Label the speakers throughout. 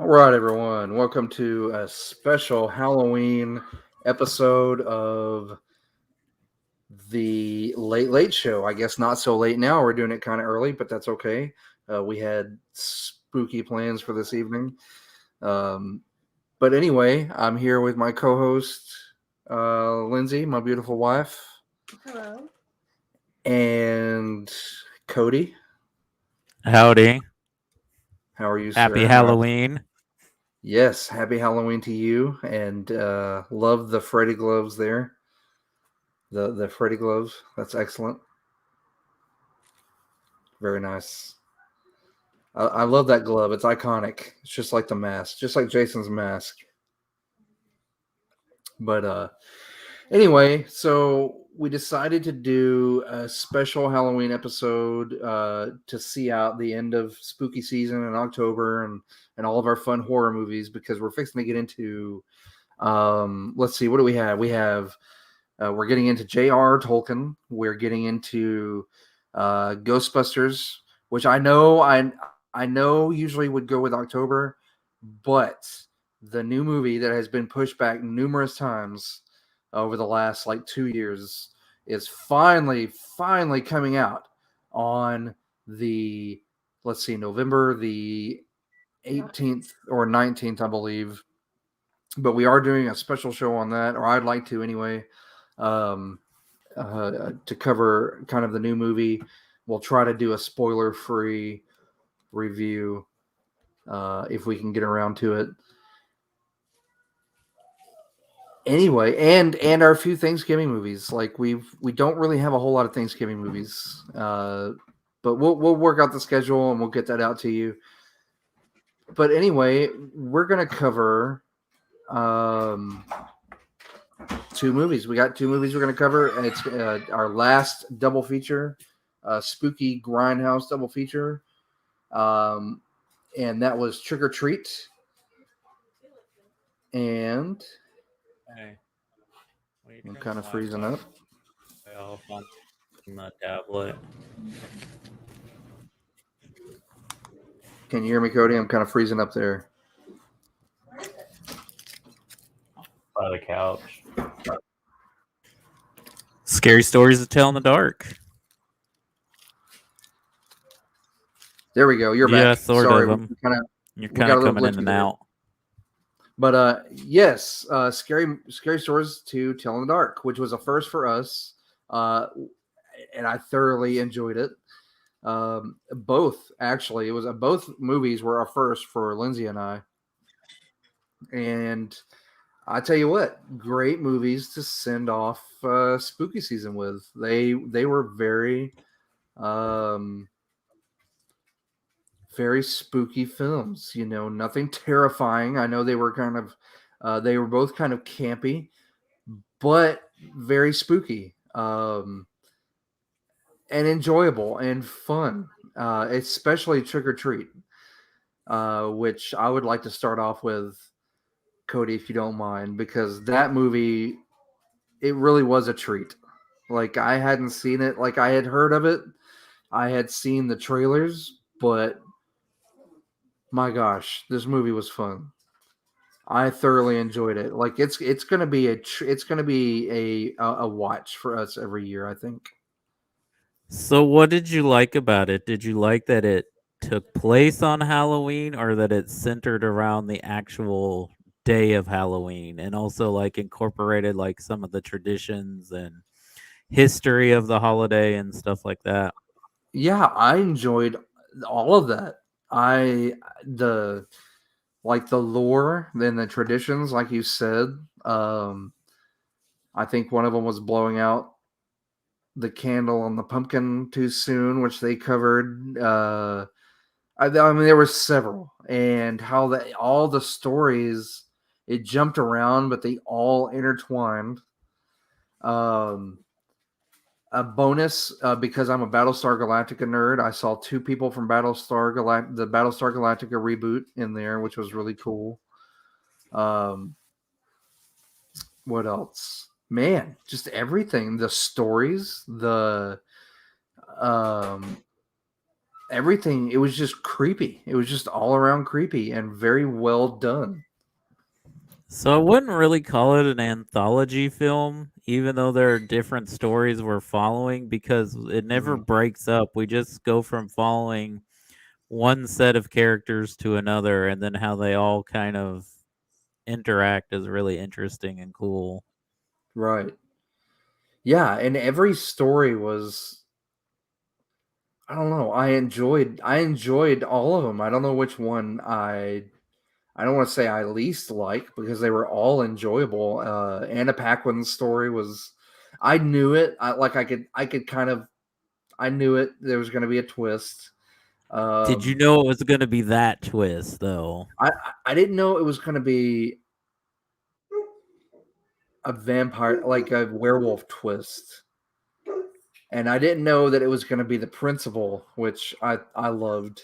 Speaker 1: All right, everyone. Welcome to a special Halloween episode of the Late Late Show. I guess not so late now. We're doing it kind of early, but that's okay. We had spooky plans for this evening. Um, but anyway, I'm here with my co host, Lindsay, my beautiful wife.
Speaker 2: Hello.
Speaker 1: And Cody.
Speaker 3: Howdy.
Speaker 1: How are you,
Speaker 3: Happy
Speaker 1: sir?
Speaker 3: Halloween.
Speaker 1: Yes, happy Halloween to you. And love the Freddy gloves there. The Freddy gloves. That's excellent. Very nice. I love that glove. It's iconic. It's just like the mask, just like Jason's mask. But anyway, so we decided to do a special Halloween episode to see out the end of spooky season in October and all of our fun horror movies because we're fixing to get into. Let's see, what do we have? We have we're getting into J.R. Tolkien. We're getting into Ghostbusters, which I know usually would go with October, but the new movie that has been pushed back numerous times over the last like 2 years is finally coming out on the November the 18th or 19th, I believe. But we are doing a special show on that, or I'd like to anyway, um, to cover kind of the new movie. We'll try to do a spoiler-free review if we can get around to it. Anyway, and our few Thanksgiving movies. Like we don't really have a whole lot of Thanksgiving movies, but we'll work out the schedule and we'll get that out to you. But anyway, we're gonna cover two movies. We got two movies we're gonna cover, and it's our last double feature, spooky grindhouse double feature, um, and that was Trick or Treat and
Speaker 3: Hey, will you
Speaker 1: I'm
Speaker 3: turn the
Speaker 1: kind of freezing
Speaker 3: Wi-Fi
Speaker 1: up.
Speaker 3: off on the tablet?
Speaker 1: Can you hear me, Cody? I'm kind of freezing up there.
Speaker 3: By the couch. Scary stories to tell in the dark.
Speaker 1: There we go. You're
Speaker 3: Yeah,
Speaker 1: back.
Speaker 3: sort
Speaker 1: Sorry,
Speaker 3: of them. You're
Speaker 1: we
Speaker 3: kind
Speaker 1: got
Speaker 3: of
Speaker 1: a little
Speaker 3: coming in
Speaker 1: glitchy
Speaker 3: and
Speaker 1: there.
Speaker 3: out.
Speaker 1: But yes, scary stories to tell in the dark, which was a first for us, and I thoroughly enjoyed it. Both actually, it was both movies were a first for Lindsay and I, and I tell you what, great movies to send off spooky season with. They were um, very spooky films. You know, nothing terrifying. I know they were they were both kind of campy, but very spooky and enjoyable and fun. Especially Trick or Treat, which I would like to start off with, Cody, if you don't mind, because that movie, it really was a treat. Like I hadn't seen it, like I had heard of it, I had seen the trailers, but my gosh, this movie was fun. I thoroughly enjoyed it. Like it's gonna be it's gonna be a watch for us every year, I think.
Speaker 3: So, what did you like about it? Did you like that it took place on Halloween or that it centered around the actual day of Halloween and also like incorporated like some of the traditions and history of the holiday and stuff like that?
Speaker 1: Yeah, I enjoyed all of that. I the like the lore, then the traditions, like you said. Um, I think one of them was blowing out the candle on the pumpkin too soon, which they covered. I mean, there were several, and how all the stories it jumped around, but they all intertwined. Um, a bonus because I'm a Battlestar Galactica nerd. I saw two people from the Battlestar Galactica reboot in there, which was really cool. Um, what else? Man, just everything. The stories, um, everything. It was just creepy. It was just all around creepy and very well done.
Speaker 3: So I wouldn't really call it an anthology film, even though there are different stories we're following, because it never
Speaker 1: Mhm.
Speaker 3: breaks up. We just go from following one set of characters to another, and then how they all kind of interact is really interesting and cool.
Speaker 1: Right. Yeah, and every story was, I don't know, I enjoyed all of them. I don't know which one I don't want to say I least like because they were all enjoyable. Anna Paquin's story was, I knew it. I could kind of, I knew it. There was going to be a twist.
Speaker 3: Did you
Speaker 1: Um,
Speaker 3: know it was going to be that twist, though?
Speaker 1: I didn't know it was going to be a vampire, like a werewolf twist, and I didn't know that it was going to be the principal, which I loved.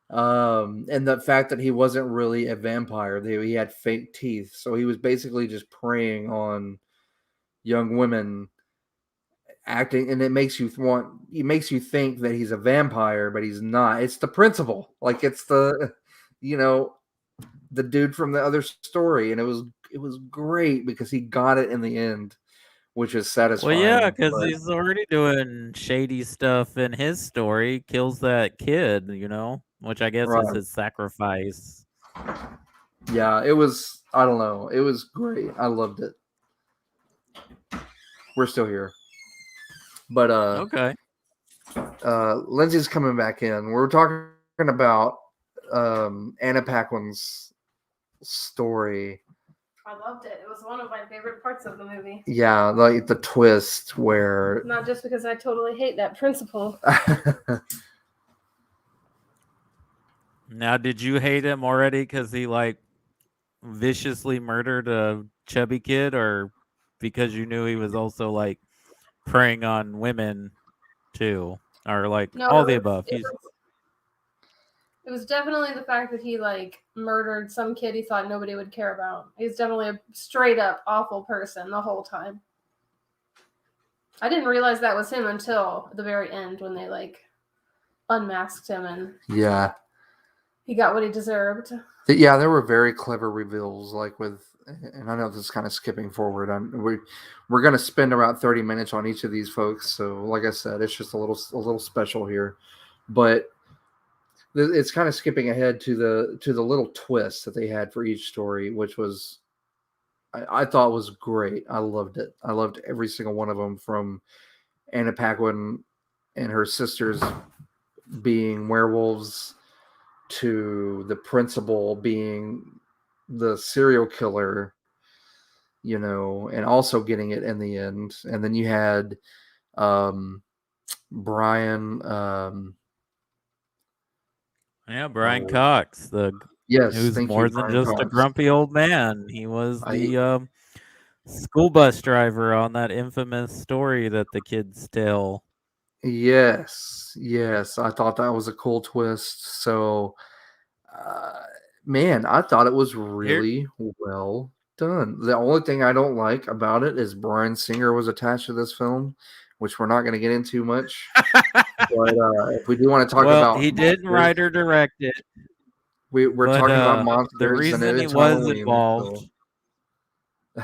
Speaker 1: And the fact that he wasn't really a vampire, he had fake teeth, so he was basically just preying on young women acting, and it makes you think that he's a vampire, but he's not. It's the principal, like it's the you know the dude from the other story, and it was great because he got it in the end, which is
Speaker 3: Well, yeah,
Speaker 1: satisfying.
Speaker 3: because
Speaker 1: But
Speaker 3: he's already doing shady stuff in his story. Kills that kid, which I guess was
Speaker 1: right,
Speaker 3: his sacrifice.
Speaker 1: yeah, it was. I don't know. It was great. I loved it. We're still here, but
Speaker 3: Okay.
Speaker 1: Lindsay's coming back in. We're talking about Anna Paquin's story.
Speaker 2: I loved it. It was one of my favorite parts of the movie.
Speaker 1: Yeah, like the twist where
Speaker 2: Not just because I totally hate that principal.
Speaker 3: Now, did you hate him already because he viciously murdered a chubby kid, or because you knew he was also preying on women too, or
Speaker 2: No,
Speaker 3: all the above? He's
Speaker 2: it was definitely the fact that he murdered some kid he thought nobody would care about. He's definitely a straight up awful person the whole time. I didn't realize that was him until the very end when they unmasked him and
Speaker 1: yeah,
Speaker 2: he got what he deserved.
Speaker 1: yeah, there were very clever reveals, like with, and I know this is kind of skipping forward. We're gonna spend about 30 minutes on each of these folks, so like I said, it's just a little special here, but it's kind of skipping ahead to the little twist that they had for each story, which was I thought was great. I loved it. I loved every single one of them, from Anna Paquin and her sisters being werewolves to the principal being the serial killer, and also getting it in the end. And then you had Brian.
Speaker 3: Yeah, Brian
Speaker 1: Oh,
Speaker 3: Cox,
Speaker 1: yes,
Speaker 3: who's
Speaker 1: thank you,
Speaker 3: more than
Speaker 1: Brian
Speaker 3: just a
Speaker 1: Cox.
Speaker 3: grumpy old man. He was
Speaker 1: I
Speaker 3: the school bus driver on that infamous story that the kids tell.
Speaker 1: Yes, yes, I thought that was a cool twist. So, uh, man, I thought it was
Speaker 3: Here,
Speaker 1: really well done. The only thing I don't like about it is Bryan Singer was attached to this film, which we're not going to get into much. But if we do want to talk
Speaker 3: well,
Speaker 1: about
Speaker 3: he didn't
Speaker 1: monsters,
Speaker 3: write or direct it,
Speaker 1: we're
Speaker 3: but
Speaker 1: talking about
Speaker 3: the
Speaker 1: monsters, and
Speaker 3: reason he
Speaker 1: it's
Speaker 3: was
Speaker 1: Halloween.
Speaker 3: involved
Speaker 1: So,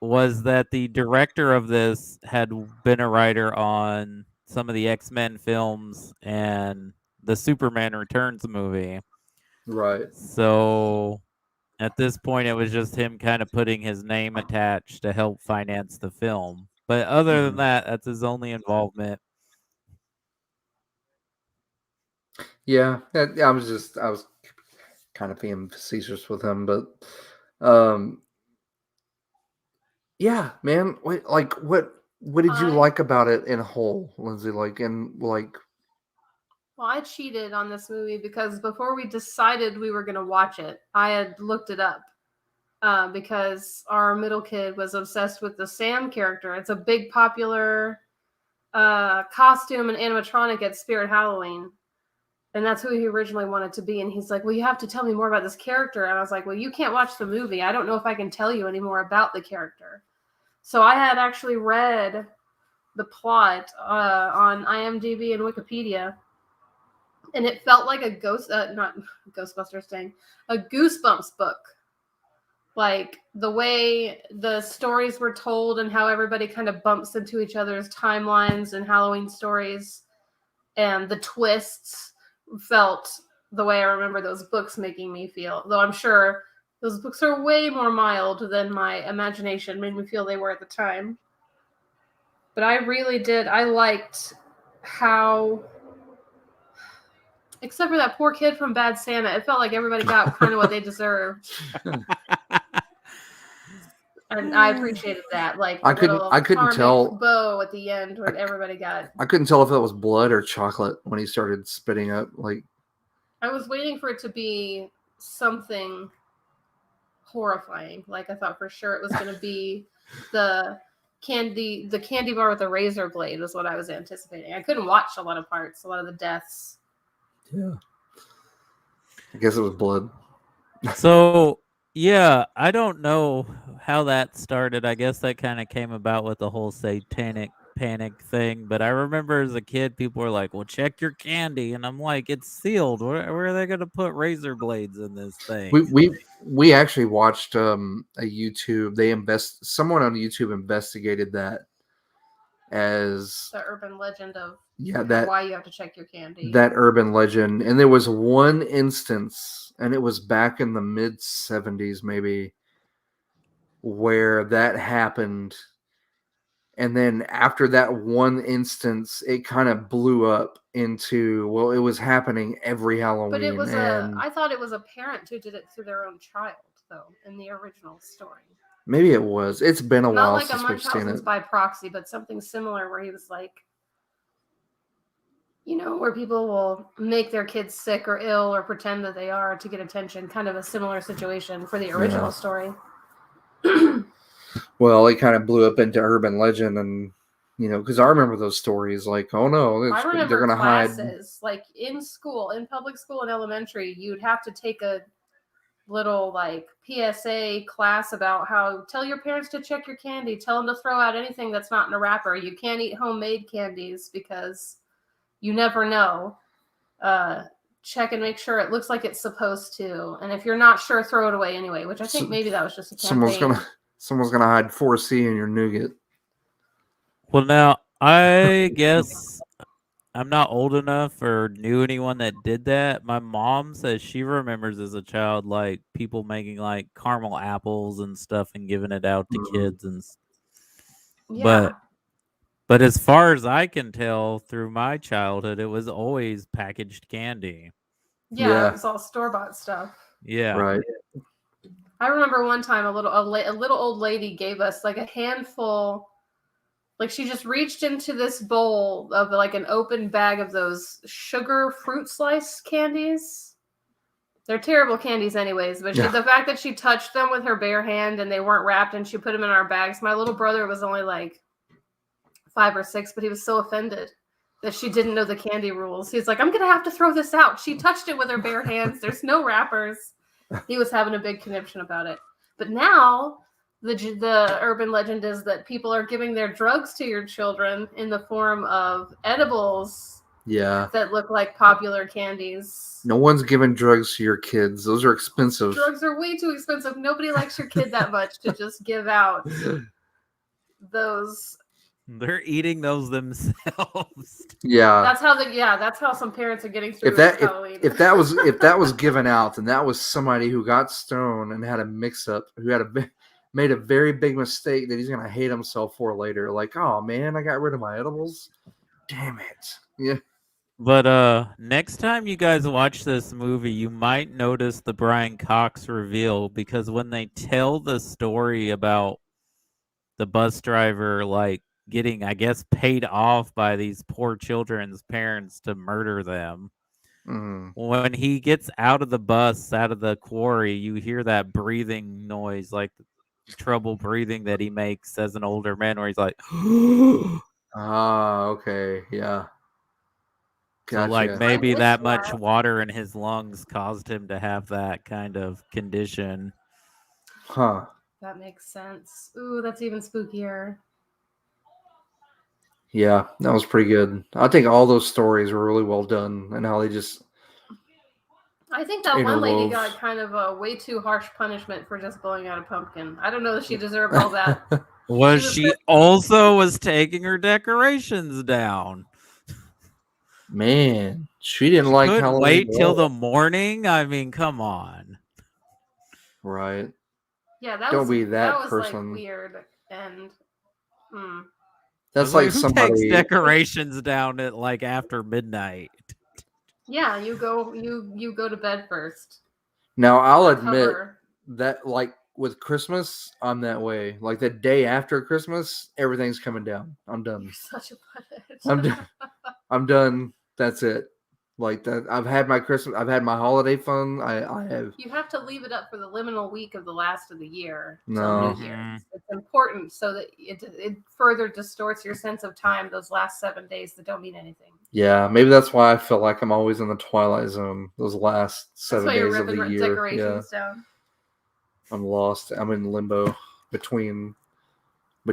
Speaker 3: was that the director of this had been a writer on some of the X-Men films and the Superman Returns movie.
Speaker 1: right.
Speaker 3: So at this point, it was just him kind of putting his name attached to help finance the film. But other than
Speaker 1: Mhm.
Speaker 3: that, that's his only involvement.
Speaker 1: Yeah, I was kind of being facetious with him, but um, yeah, man. Wait, like what did you
Speaker 2: I
Speaker 1: like about it in whole, Lindsay? Like, and like,
Speaker 2: Well, I cheated on this movie because before we decided we were going to watch it, I had looked it up because our middle kid was obsessed with the Sam character. It's a big popular costume and animatronic at Spirit Halloween. And that's who he originally wanted to be. And he's like, well, you have to tell me more about this character. And I was like, well, you can't watch the movie. I don't know if I can tell you any more about the character. So I had actually read the plot on IMDb and Wikipedia. and it felt like a not Ghostbusters thing, a Goosebumps book. Like the way the stories were told and how everybody kind of bumps into each other's timelines and Halloween stories, and the twists felt the way I remember those books making me feel. Though I'm sure those books are way more mild than my imagination made me feel they were at the time. But I really did. I liked how, except for that poor kid from Bad Santa, it felt like everybody got kind of what they deserved. And I appreciated that, like
Speaker 1: I couldn't
Speaker 2: karmic
Speaker 1: tell
Speaker 2: bow at the end where everybody got.
Speaker 1: I couldn't tell if that was blood or chocolate when he started spitting up. Like,
Speaker 2: I was waiting for it to be something horrifying. Like I thought for sure it was going to be the candy bar with the razor blade was what I was anticipating. I couldn't watch a lot of parts, a lot of the deaths.
Speaker 1: yeah, I guess it was blood.
Speaker 3: So, yeah, I don't know how that started. I guess that kind of came about with the whole satanic panic thing. But I remember as a kid, people were like, "Well, check your candy," and I'm like, "It's sealed. Where are they going to put razor blades in this thing?"
Speaker 1: We actually watched a YouTube. Someone on YouTube investigated that as
Speaker 2: The urban legend of
Speaker 1: that
Speaker 2: why you have to check your candy.
Speaker 1: That urban legend, and there was one instance, and it was back in the mid 70s, maybe, where that happened. And then after that one instance, it kind of blew up into, well, it was happening every Halloween.
Speaker 2: But it was I thought it was a parent who did it to their own child, though, in the original story.
Speaker 1: Maybe it was. It's been a while
Speaker 2: Not like
Speaker 1: since
Speaker 2: a
Speaker 1: we've seen it.
Speaker 2: by proxy, but something similar where he was like, where people will make their kids sick or ill or pretend that they are to get attention. Kind of a similar situation for the original story.
Speaker 1: Well, it kind of blew up into urban legend, and because I remember those stories. Like, oh no,
Speaker 2: I remember
Speaker 1: they're gonna
Speaker 2: classes like in school, in public school and elementary. You'd have to take a little like PSA class about how tell your parents to check your candy. Tell them to throw out anything that's not in a wrapper. You can't eat homemade candies because you never know. Check and make sure it looks like it's supposed to. And if you're not sure, throw it away anyway. Which I think maybe that was just a campaign.
Speaker 1: Someone's gonna hide 4C in your nougat.
Speaker 3: Well, now I guess I'm not old enough or knew anyone that did that. My mom says she remembers as a child, like people making like caramel apples and stuff and giving it out to kids and.
Speaker 2: Yeah.
Speaker 3: But as far as I can tell through my childhood, it was always packaged candy.
Speaker 2: Yeah. It was all store-bought stuff.
Speaker 3: Yeah.
Speaker 1: Right.
Speaker 2: I remember one time a little old lady gave us like a handful. Like she just reached into this bowl of like an open bag of those sugar fruit slice candies. They're terrible candies anyways, but the fact that she touched them with her bare hand and they weren't wrapped and she put them in our bags. My little brother was only like 5 or 6, but he was so offended that she didn't know the candy rules. He's like, I'm going to have to throw this out. She touched it with her bare hands. There's no wrappers. He was having a big conniption about it. But now the urban legend is that people are giving their drugs to your children in the form of edibles.
Speaker 1: Yeah.
Speaker 2: That look like popular candies.
Speaker 1: No one's giving drugs to your kids. Those are expensive.
Speaker 2: Drugs are way too expensive. Nobody likes your kid that much to just give out those.
Speaker 3: They're eating those themselves.
Speaker 1: Yeah.
Speaker 2: That's how some parents are getting through Halloween.
Speaker 1: If that was given out, then that was somebody who got stoned and had a mix up, who made a very big mistake that he's gonna hate himself for later. Like, oh man, I got rid of my edibles. Damn it. Yeah.
Speaker 3: But next time you guys watch this movie, you might notice the Brian Cox reveal, because when they tell the story about the bus driver like getting, I guess, paid off by these poor children's parents to murder them. When he gets out of the bus, out of the quarry, you hear that breathing noise, like trouble breathing that he makes as an older man, where he's like,
Speaker 1: okay, yeah.
Speaker 3: Gotcha. So, like, maybe that much water in his lungs caused him to have that kind of condition.
Speaker 1: Huh.
Speaker 2: That makes sense. Ooh, that's even spookier.
Speaker 1: Yeah, that was pretty good. I think all those stories were really well done, and how they just
Speaker 2: I think that one lady
Speaker 1: interwove.
Speaker 2: got kind of a way too harsh punishment for just blowing out a pumpkin. I don't know that she deserved all that.
Speaker 3: Was
Speaker 2: was
Speaker 3: she also was taking her decorations down?
Speaker 1: Man, she didn't
Speaker 3: She
Speaker 1: like
Speaker 3: couldn't
Speaker 1: Halloween
Speaker 3: wait
Speaker 1: at
Speaker 3: till the
Speaker 1: all.
Speaker 3: morning. I mean, come on.
Speaker 1: Right.
Speaker 2: Yeah,
Speaker 1: Don't be
Speaker 2: that
Speaker 1: that
Speaker 2: was like
Speaker 1: person.
Speaker 2: weird and mm.
Speaker 3: I
Speaker 1: That's
Speaker 3: was like,
Speaker 1: like
Speaker 3: who takes
Speaker 1: somebody.
Speaker 3: decorations down at like after midnight?
Speaker 2: Yeah, you go to bed first.
Speaker 1: Now, I'll
Speaker 2: Or
Speaker 1: admit
Speaker 2: cover.
Speaker 1: that, like with Christmas, I'm that way. Like the day after Christmas, everything's coming down. I'm
Speaker 2: You're
Speaker 1: done.
Speaker 2: such a butthead.
Speaker 1: I'm done. I'm done. That's it. Like that. I've had my Christmas. I've had my holiday fun. I have.
Speaker 2: You have to leave it up for the liminal week of the last of the year till
Speaker 1: No.
Speaker 2: New Year's. It's important so that it further distorts your sense of time those last 7 days that don't mean anything.
Speaker 1: Yeah, maybe that's why I feel like I'm always in the twilight zone. Those last
Speaker 2: That's
Speaker 1: 7
Speaker 2: why you're
Speaker 1: days of the
Speaker 2: ripping
Speaker 1: year. Yeah,
Speaker 2: decorations down.
Speaker 1: I'm lost. I'm in limbo between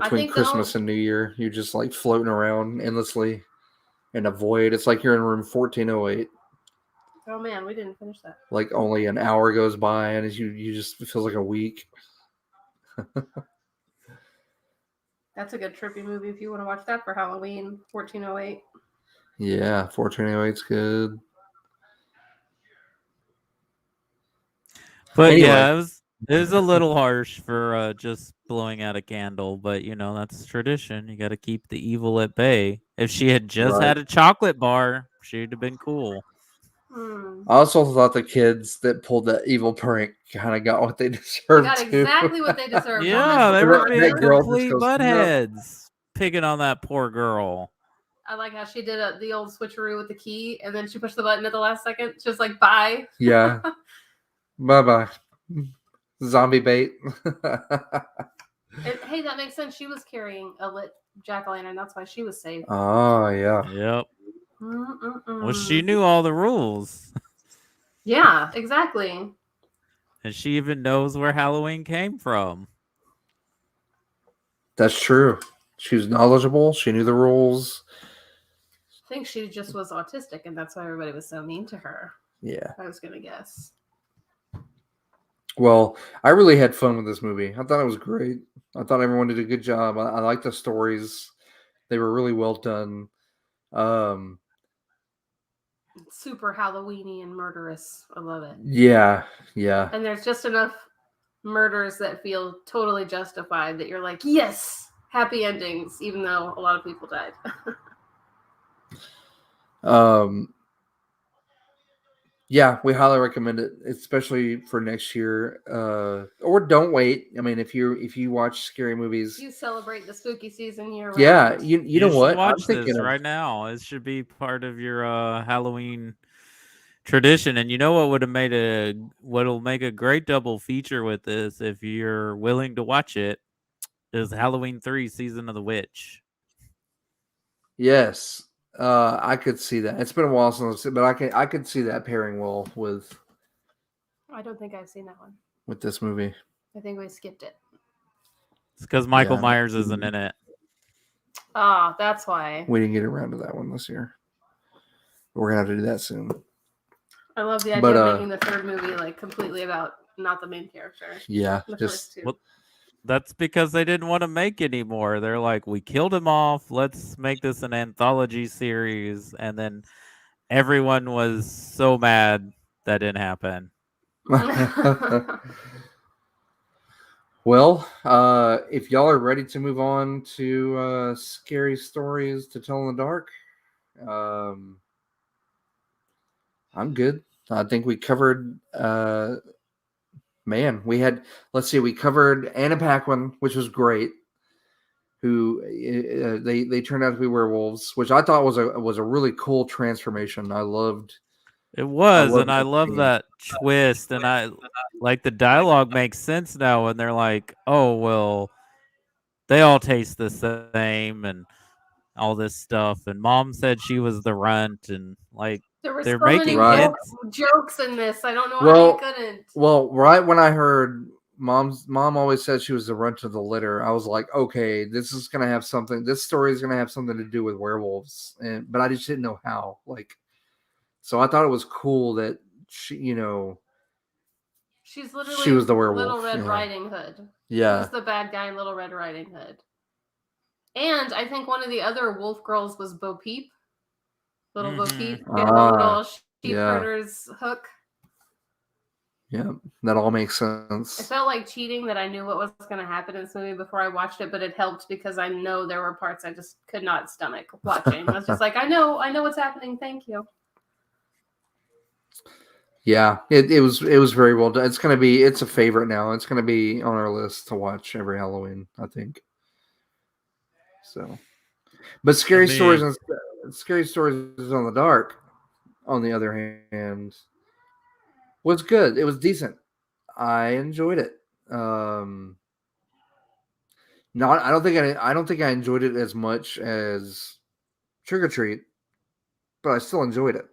Speaker 2: think
Speaker 1: Christmas
Speaker 2: though-
Speaker 1: and New Year. You're just like floating around endlessly in a void. It's like you're in room 1408.
Speaker 2: Oh man, we didn't finish that.
Speaker 1: Like only an hour goes by, and you just, it feels like a week.
Speaker 2: That's a good trippy movie if you want to watch that for Halloween, 1408.
Speaker 1: Yeah, 1408's good.
Speaker 3: But
Speaker 1: Anyway.
Speaker 3: yeah, it was a little harsh for just blowing out a candle, but you know, that's tradition. You got to keep the evil at bay. If she had just
Speaker 1: Right.
Speaker 3: had a chocolate bar, she'd have been cool.
Speaker 1: I also thought the kids that pulled that evil prank kind of got what they deserved.
Speaker 2: Got exactly what they deserved.
Speaker 3: Yeah, they were being
Speaker 1: That girl just
Speaker 3: complete
Speaker 1: goes, "No."
Speaker 3: buttheads, picking on that poor girl.
Speaker 2: I like how she did the old switcheroo with the key, and then she pushed the button at the last second. She was like, "Bye."
Speaker 1: Yeah. Bye bye. Zombie bait.
Speaker 2: Hey, that makes sense. She was carrying a lit jack-o'-lantern. That's why she was safe.
Speaker 1: Oh yeah.
Speaker 3: Yep.
Speaker 2: Mm-mm-mm.
Speaker 3: Well, she knew all the rules.
Speaker 2: Yeah, exactly.
Speaker 3: And she even knows where Halloween came from.
Speaker 1: That's true. She was knowledgeable. She knew the rules.
Speaker 2: I think she just was autistic, and that's why everybody was so mean to her.
Speaker 1: Yeah.
Speaker 2: I was gonna guess.
Speaker 1: Well, I really had fun with this movie. I thought it was great. I thought everyone did a good job. I liked the stories. They were really well done.
Speaker 2: Super Halloweeny and murderous. I love it.
Speaker 1: Yeah.
Speaker 2: And there's just enough murders that feel totally justified that you're like, yes, happy endings, even though a lot of people died.
Speaker 1: Yeah, we highly recommend it, especially for next year. Or don't wait. I mean, if you watch scary movies,
Speaker 2: You celebrate the spooky season year round.
Speaker 1: yeah, you know
Speaker 3: should
Speaker 1: what? I'm
Speaker 3: watch
Speaker 1: thinking
Speaker 3: this
Speaker 1: of,
Speaker 3: right now. It should be part of your Halloween tradition. And you know what would have made what'll make a great double feature with this, if you're willing to watch it, is Halloween 3 Season of the Witch.
Speaker 1: yes. I could see that. It's been a while since I've seen, but I could see that pairing well with
Speaker 2: I don't think I've seen that one.
Speaker 1: with this movie.
Speaker 2: I think we skipped it.
Speaker 3: It's because Michael
Speaker 1: Yeah.
Speaker 3: Myers isn't in it.
Speaker 2: Ah, that's why.
Speaker 1: We didn't get around to that one this year. We're gonna have to do that soon.
Speaker 2: I love the idea
Speaker 1: But,
Speaker 2: of making the third movie like completely about not the main character.
Speaker 1: Yeah,
Speaker 2: The
Speaker 1: just
Speaker 2: first two.
Speaker 3: Well, that's because they didn't want to make any more. They're like, we killed him off. Let's make this an anthology series. And then everyone was so mad that didn't happen.
Speaker 1: Well, if y'all are ready to move on to scary stories to tell in the dark, I'm good. I think we covered. Man, we covered Anna Paquin, which was great. Who they turned out to be werewolves, which I thought was a really cool transformation. I loved.
Speaker 3: It was, and I
Speaker 1: that
Speaker 3: love
Speaker 1: scene.
Speaker 3: that twist. And I like the dialogue makes sense now when they're like, oh, well, they all taste the same and all this stuff. And mom said she was the runt, and like
Speaker 2: There were
Speaker 3: they're
Speaker 2: so many
Speaker 3: making
Speaker 1: Right.
Speaker 3: hints.
Speaker 2: jokes in this. I don't know how
Speaker 1: Well-
Speaker 2: you couldn't.
Speaker 1: Well, right when I heard mom always said she was the runt of the litter. I was like, okay, this is gonna have something. This story is gonna have something to do with werewolves, but I just didn't know how. Like, so I thought it was cool that
Speaker 2: She's
Speaker 1: she
Speaker 2: literally
Speaker 1: was the
Speaker 2: Little
Speaker 1: werewolf.
Speaker 2: Red
Speaker 1: Yeah,
Speaker 2: Riding Hood.
Speaker 1: yeah.
Speaker 2: Who's the bad guy in Little Red Riding Hood? And I think one of the other wolf girls was Bo Peep. Little Bo Peep. She had the little sheep
Speaker 1: Yeah.
Speaker 2: herder's hook.
Speaker 1: Yeah, that all makes
Speaker 2: It
Speaker 1: sense.
Speaker 2: felt like cheating that I knew what was going to happen in this movie before I watched it, but it helped because I know there were parts I just could not stomach watching. I was just like, I know what's happening. Thank you.
Speaker 1: Yeah, it was very well done. It's a favorite now. It's gonna be on our list to watch every Halloween, I think. So, but
Speaker 3: I mean,
Speaker 1: Scary Stories on the Dark, on the other hand, was good. It was decent. I enjoyed it. Not I don't think I enjoyed it as much as Trick or Treat, but I still enjoyed it.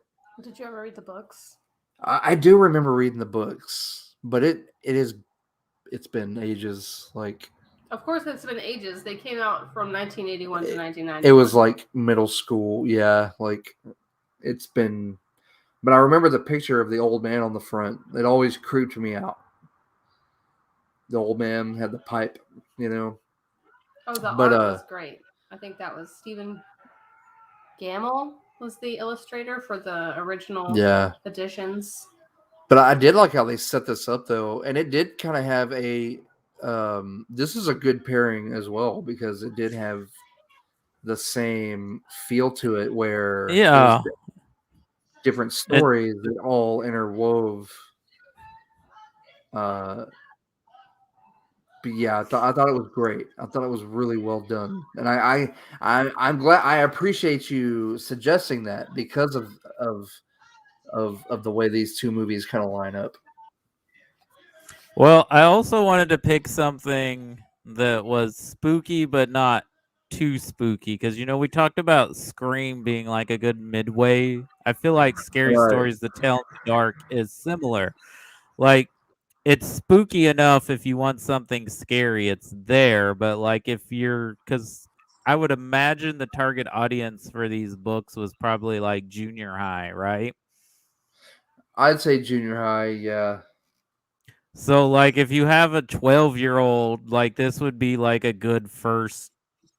Speaker 2: Did you ever read the books?
Speaker 1: I do remember reading the books, but it's been ages. Like,
Speaker 2: of course, it's been ages. They came out from 1981 to 1990.
Speaker 1: it was like middle school. Yeah, like it's been. But I remember the picture of the old man on the front. It always creeped me out. The old man had the pipe, you know.
Speaker 2: Oh, the
Speaker 1: But
Speaker 2: art was great. I think that was Stephen Gamble was the illustrator for the original editions.
Speaker 1: But I did like how they set this up though, and it did kind of have a. This is a good pairing as well because it did have the same feel to it, where it was
Speaker 3: yeah,
Speaker 1: different
Speaker 3: it
Speaker 1: stories that all interwove. Uh, but yeah, I thought it was great. I thought it was really well done, and I'm glad. I appreciate you suggesting that because of the way these two movies kind of line up.
Speaker 3: well, I also wanted to pick something that was spooky but not too spooky because we talked about Scream being like a good midway. I feel like Scary
Speaker 1: Right.
Speaker 3: Stories to Tell in the Dark is similar. Like it's spooky enough if you want something scary, it's there, but like if you're cuz I would imagine the target audience for these books was probably like junior high, right?
Speaker 1: I'd say junior high. Yeah.
Speaker 3: So like if you have a 12-year-old, like this would be like a good first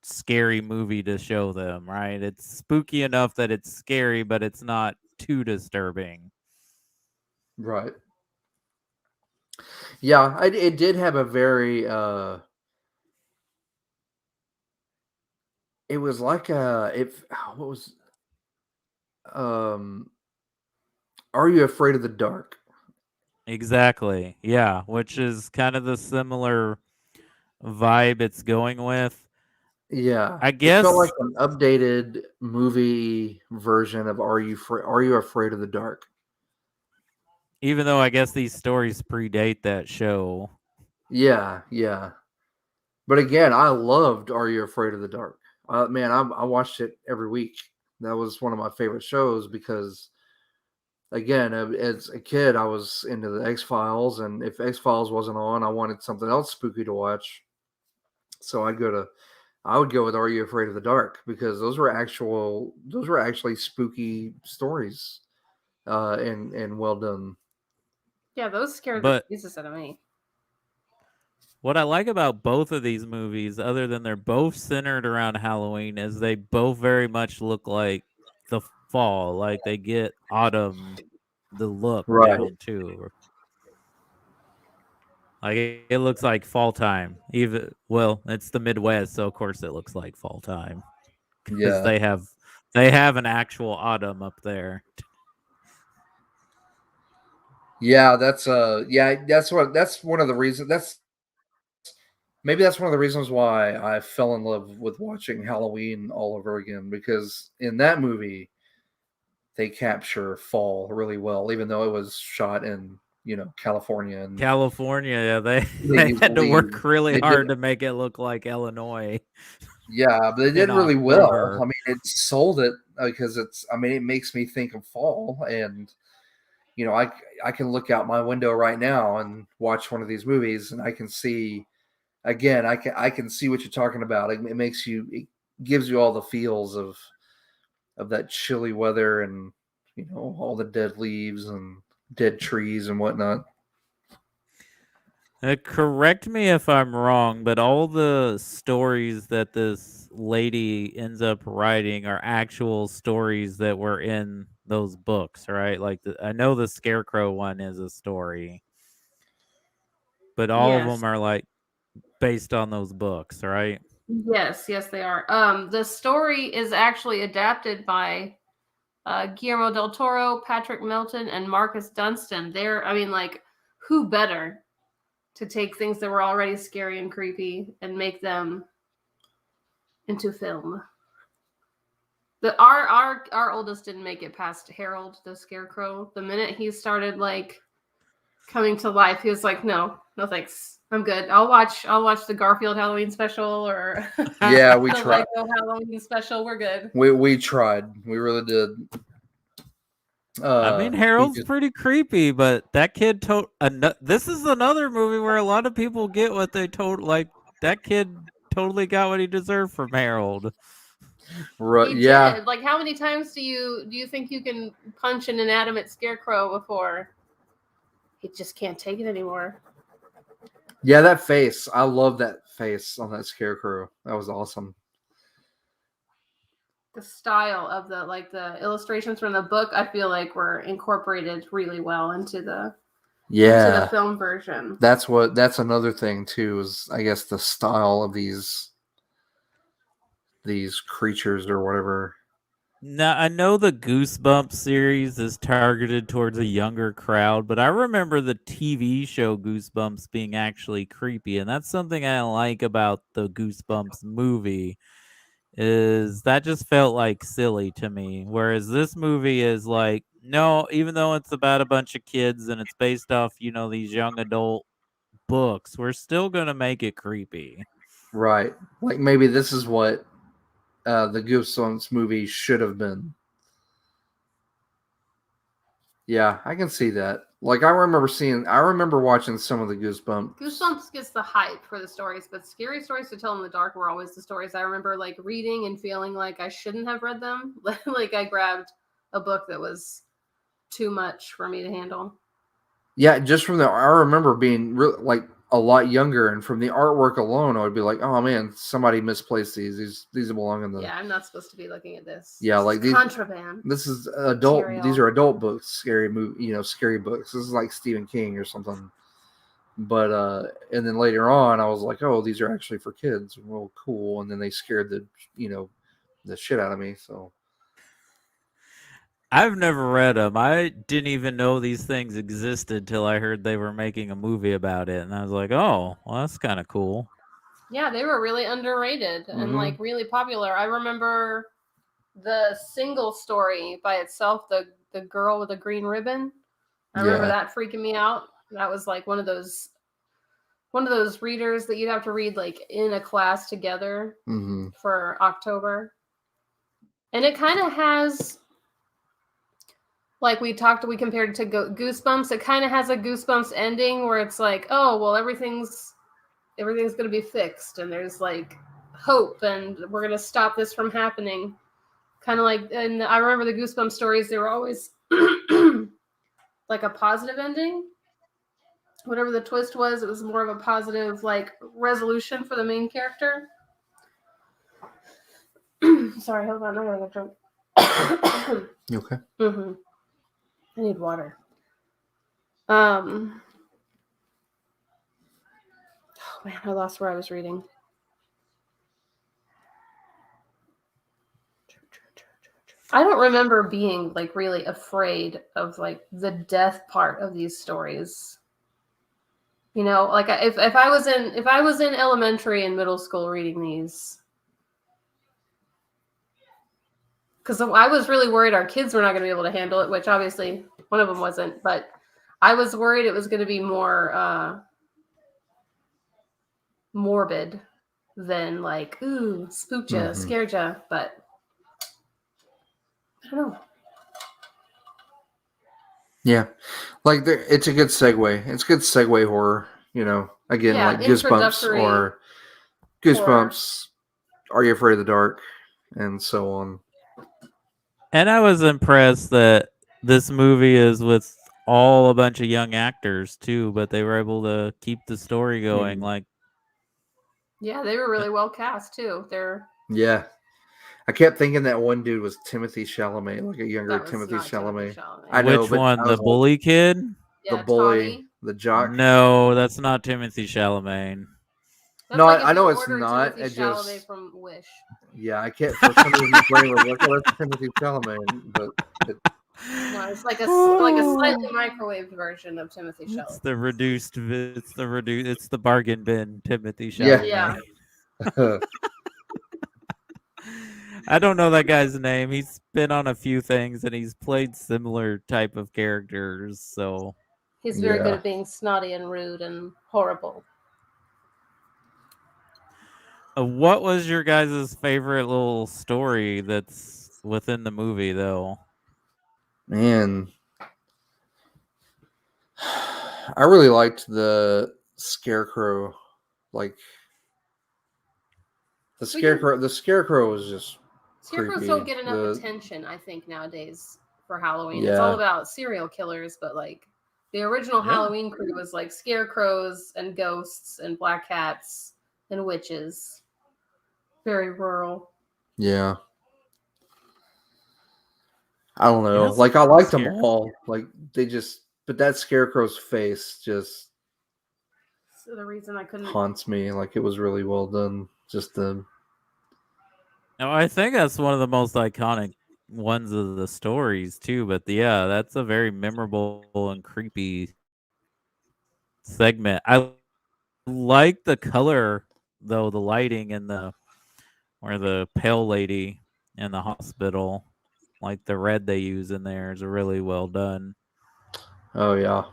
Speaker 3: scary movie to show them, right? It's spooky enough that it's scary, but it's not too disturbing.
Speaker 1: Right. Yeah, it did have a very it was like if what was um Are You Afraid of the Dark?
Speaker 3: Exactly. Yeah, which is kind of the similar vibe it's going with.
Speaker 1: Yeah.
Speaker 3: I
Speaker 1: It felt
Speaker 3: guess
Speaker 1: like an updated movie version of Are You Afraid of the Dark?
Speaker 3: even though I guess these stories predate that show.
Speaker 1: Yeah, yeah. But again, I loved Are You Afraid of the Dark? Man, I watched it every week. That was one of my favorite shows because again, as a kid, I was into the X Files, and if X Files wasn't on, I wanted something else spooky to watch. So I would go with Are You Afraid of the Dark because those were actually spooky stories, and well done.
Speaker 2: Yeah, those scared the
Speaker 3: But
Speaker 2: Jesus out of me.
Speaker 3: what I like about both of these movies, other than they're both centered around Halloween, is they both very much look like the fall. Like they get autumn, the look
Speaker 1: Right.
Speaker 3: down too. Like it looks like fall time. Even well, it's the Midwest, so of course it looks like fall time because
Speaker 1: Yeah.
Speaker 3: they have an actual autumn up there.
Speaker 1: Yeah, that's one of the reasons that's one of the reasons why I fell in love with watching Halloween all over again because in that movie they capture fall really well, even though it was shot in, California, and
Speaker 3: California, yeah, they
Speaker 1: they
Speaker 3: they
Speaker 1: use
Speaker 3: had to
Speaker 1: leaves.
Speaker 3: work really
Speaker 1: They did
Speaker 3: hard to make it look like Illinois
Speaker 1: Yeah, but they
Speaker 3: in
Speaker 1: did really well. I
Speaker 3: October.
Speaker 1: mean, it sold it because it makes me think of fall, and I can look out my window right now and watch one of these movies, and I can see again. I can see what you're talking about. It gives you all the feels of that chilly weather, and all the dead leaves and dead trees and whatnot.
Speaker 3: Correct me if I'm wrong, but all the stories that this lady ends up writing are actual stories that were in those books, right? Like I know the Scarecrow one is a story, but all of
Speaker 2: Yes.
Speaker 3: them are like based on those books, right?
Speaker 2: Yes, they are. The story is actually adapted by Guillermo del Toro, Patrick Melton, and Marcus Dunstan. Who better to take things that were already scary and creepy and make them into film? Our oldest didn't make it past Harold the Scarecrow. The minute he started coming to life, he was like, no thanks, I'm good. I'll watch the Garfield Halloween special or
Speaker 1: Yeah, we
Speaker 2: the
Speaker 1: tried.
Speaker 2: Lego Halloween special. We're good.
Speaker 1: We tried. We really did.
Speaker 3: I mean,
Speaker 1: He
Speaker 3: Harold's
Speaker 1: just
Speaker 3: pretty creepy, but that kid this is another movie where a lot of people get what they told. Like that kid totally got what he deserved from Harold.
Speaker 2: He
Speaker 1: yeah.
Speaker 2: did. Like, how many times do you think you can punch an inanimate scarecrow before he just can't take it anymore?
Speaker 1: Yeah, that face. I love that face on that scarecrow. That was awesome.
Speaker 2: The style of the illustrations from the book, I feel like were incorporated really well into the film version.
Speaker 1: That's another thing too, is I guess the style of these creatures or whatever.
Speaker 3: Now, I know the Goosebumps series is targeted towards a younger crowd, but I remember the TV show Goosebumps being actually creepy, and that's something I like about the Goosebumps movie, is that just felt like silly to me. Whereas this movie is like, no, even though it's about a bunch of kids and it's based off, these young adult books, we're still gonna make it creepy.
Speaker 1: Right. Like maybe this is what the Goosebumps movie should have been. Yeah, I can see that. Like I remember watching some of the Goosebumps.
Speaker 2: Goosebumps gets the hype for the stories, but scary stories to tell in the dark were always the stories I remember reading and feeling like I shouldn't have read them. Like I grabbed a book that was too much for me to handle.
Speaker 1: Yeah, just from I remember being a lot younger, and from the artwork alone, I would be like, "Oh man, somebody misplaced these. These belong in the."
Speaker 2: Yeah, I'm not supposed to be looking at this.
Speaker 1: Yeah,
Speaker 2: this
Speaker 1: like
Speaker 2: is contraband.
Speaker 1: This is adult.
Speaker 2: material.
Speaker 1: These are adult books, scary scary books. This is like Stephen King or something. But and then later on, I was like, "Oh, these are actually for kids." Well, cool. And then they scared the shit out of me. So
Speaker 3: I've never read them. I didn't even know these things existed till I heard they were making a movie about it, and I was like, "Oh, well, that's kind of cool."
Speaker 2: Yeah, they were really underrated and really popular. I remember the single story by itself, the girl with the green ribbon. I remember that freaking me out. That was like one of those readers that you'd have to read in a class together for October. And it kind of has, we compared it to Goosebumps. It kind of has a Goosebumps ending where it's like, oh, well, everything's going to be fixed, and there's hope, and we're going to stop this from happening. Kind of and I remember the Goosebumps stories, they were always like a positive ending. Whatever the twist was, it was more of a positive resolution for the main character. Sorry, hold on, I'm gonna go drink.
Speaker 1: You okay?
Speaker 2: I need water. Oh man, I lost where I was reading. I don't remember being really afraid of the death part of these stories. If I was in elementary and middle school reading these, because I was really worried our kids were not going to be able to handle it, which obviously one of them wasn't, but I was worried it was going to be more morbid than ooh, spooked ya, scared ya, but I don't know.
Speaker 1: Yeah, like it's a good segue. It's good segue horror. Again,
Speaker 2: Yeah,
Speaker 1: like Goosebumps
Speaker 2: introductory
Speaker 1: or
Speaker 2: horror.
Speaker 1: Goosebumps. Are You Afraid of the Dark? And so on.
Speaker 3: And I was impressed that this movie is with all a bunch of young actors too, but they were able to keep the story going.
Speaker 1: Mhm.
Speaker 3: Like,
Speaker 2: Yeah, they were really well cast too.
Speaker 1: Yeah, I kept thinking that one dude was Timothy Chalamet, like a younger
Speaker 2: That was
Speaker 1: Timothy
Speaker 2: not Timothy
Speaker 1: Chalamet.
Speaker 2: Chalamet.
Speaker 1: I know,
Speaker 3: which
Speaker 1: but
Speaker 3: one?
Speaker 1: I
Speaker 3: The
Speaker 1: was like,
Speaker 3: bully kid?
Speaker 1: the
Speaker 2: Yeah,
Speaker 1: bully,
Speaker 2: Tommy.
Speaker 1: the jock.
Speaker 3: No, that's not Timothy Chalamet.
Speaker 2: That's
Speaker 1: No,
Speaker 2: like if
Speaker 1: I
Speaker 2: you
Speaker 1: know it's
Speaker 2: ordered
Speaker 1: not.
Speaker 2: Timothy
Speaker 1: It
Speaker 2: Chalamet
Speaker 1: just,
Speaker 2: from Wish.
Speaker 1: yeah, I can't. For some reason, my brain was like, "Oh, that's Timothy Chalamet," but it,
Speaker 2: No, it's like a slightly microwaved version of Timothy
Speaker 3: It's
Speaker 2: Chalamet.
Speaker 3: the reduced. It's the bargain bin Timothy
Speaker 1: yeah.
Speaker 3: Chalamet.
Speaker 2: Yeah,
Speaker 3: I don't know that guy's name. He's been on a few things and he's played similar type of characters. So,
Speaker 2: he's very good
Speaker 1: Yeah.
Speaker 2: at being snotty and rude and horrible.
Speaker 3: what was your guys' favorite little story that's within the movie, though?
Speaker 1: Man, I really liked the Scarecrow. Like
Speaker 2: We can
Speaker 1: the Scarecrow was just
Speaker 2: Scarecrows
Speaker 1: creepy.
Speaker 2: don't get enough attention, I think, nowadays for Halloween. It's all
Speaker 1: Yeah,
Speaker 2: about serial killers, but like the original
Speaker 3: Yeah.
Speaker 2: Halloween crew was like scarecrows and ghosts and black cats and witches. Very rural.
Speaker 1: yeah. I don't know.
Speaker 3: Yes,
Speaker 1: Like I liked them
Speaker 3: Scarecrow.
Speaker 1: all. Like but that Scarecrow's face just
Speaker 2: So the reason I couldn't
Speaker 1: haunts me. Like it was really well done. Just the
Speaker 3: No, I think that's one of the most iconic ones of the stories too. But yeah, that's a very memorable and creepy segment. I like the color though, the lighting and the or the pale lady in the hospital, like the red they use in there is really well done.
Speaker 1: oh yeah,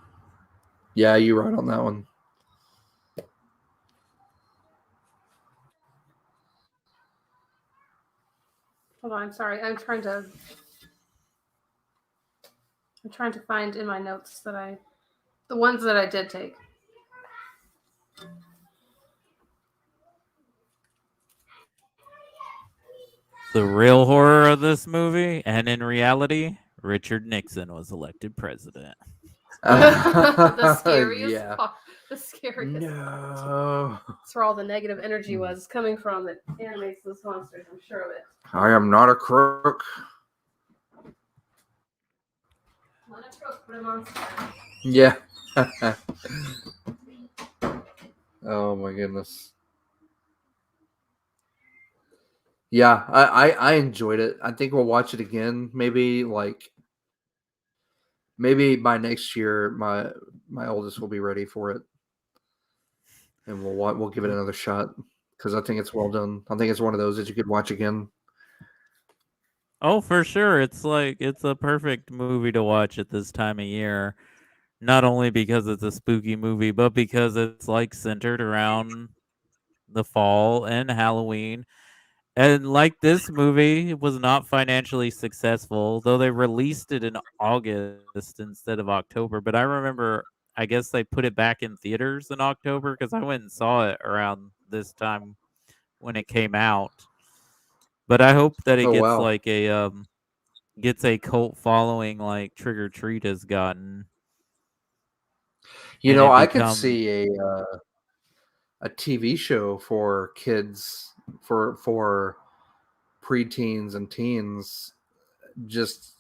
Speaker 1: yeah. You're right on that one.
Speaker 2: hold on, sorry. I'm trying to find in my notes the ones that I did take.
Speaker 3: The real horror of this movie, and in reality, Richard Nixon was elected president.
Speaker 2: The scariest
Speaker 1: Yeah.
Speaker 2: part. The scariest part.
Speaker 1: No,
Speaker 2: That's where all the negative energy was coming from that animates those monsters, I'm sure of it.
Speaker 1: I am not a crook.
Speaker 2: Not a crook, but a monster.
Speaker 1: Yeah. Oh my goodness. Yeah, I enjoyed it. I think we'll watch it again. Maybe by next year, my oldest will be ready for it, and we'll give it another shot because I think it's well done. I think it's one of those that you could watch again.
Speaker 3: Oh, for sure. It's a perfect movie to watch at this time of year. Not only because it's a spooky movie, but because it's like centered around the fall and Halloween. And like this movie was not financially successful, though they released it in August instead of October. But I remember, I guess they put it back in theaters in October because I went and saw it around this time when it came out. But I hope that it
Speaker 1: Oh wow.
Speaker 3: gets a cult following like Trick or Treat has gotten,
Speaker 1: You
Speaker 3: and
Speaker 1: know,
Speaker 3: it
Speaker 1: I could
Speaker 3: become
Speaker 1: see a TV show for kids for preteens and teens just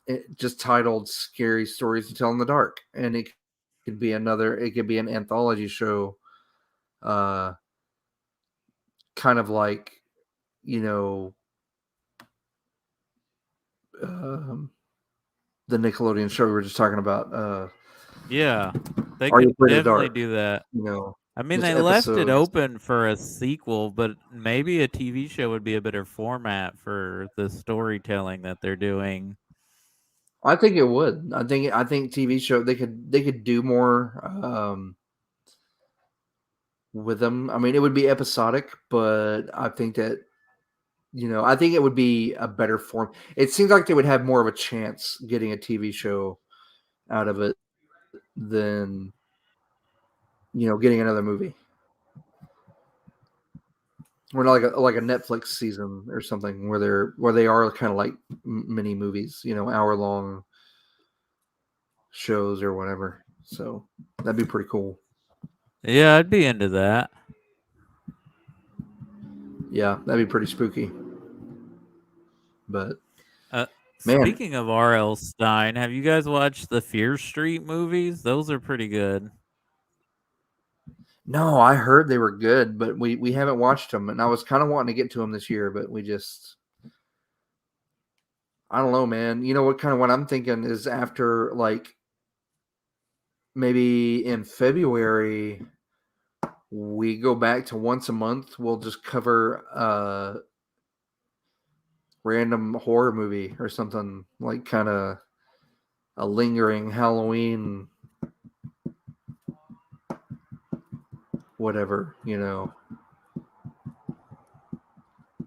Speaker 1: titled "Scary Stories to Tell in the Dark," and it could be an anthology show, uh, kind of like you know um, the Nickelodeon show we were just talking about.
Speaker 3: yeah, they
Speaker 1: Are You
Speaker 3: could
Speaker 1: Afraid of the
Speaker 3: definitely
Speaker 1: Dark?
Speaker 3: do that.
Speaker 1: You know,
Speaker 3: I mean,
Speaker 1: just
Speaker 3: they left it
Speaker 1: episodes.
Speaker 3: open for a sequel, but maybe a TV show would be a better format for the storytelling that they're doing.
Speaker 1: I think it would. I think TV show they could do more with them. I mean, it would be episodic, but I think that I think it would be a better form. It seems like they would have more of a chance getting a TV show out of it than getting another movie. We're not like a Netflix season or something where they are kind of like mini movies, hour long shows or whatever. So that'd be pretty cool.
Speaker 3: Yeah, I'd be into that.
Speaker 1: Yeah, that'd be pretty spooky. But
Speaker 3: Uh,
Speaker 1: man,
Speaker 3: Speaking of R.L. Stein, have you guys watched the Fear Street movies? Those are pretty good.
Speaker 1: no, I heard they were good, but we haven't watched them, and I was kind of wanting to get to them this year, but I don't know, man. What I'm thinking is after like maybe in February we go back to once a month. We'll just cover a random horror movie or something, like kind of a lingering Halloween, whatever. I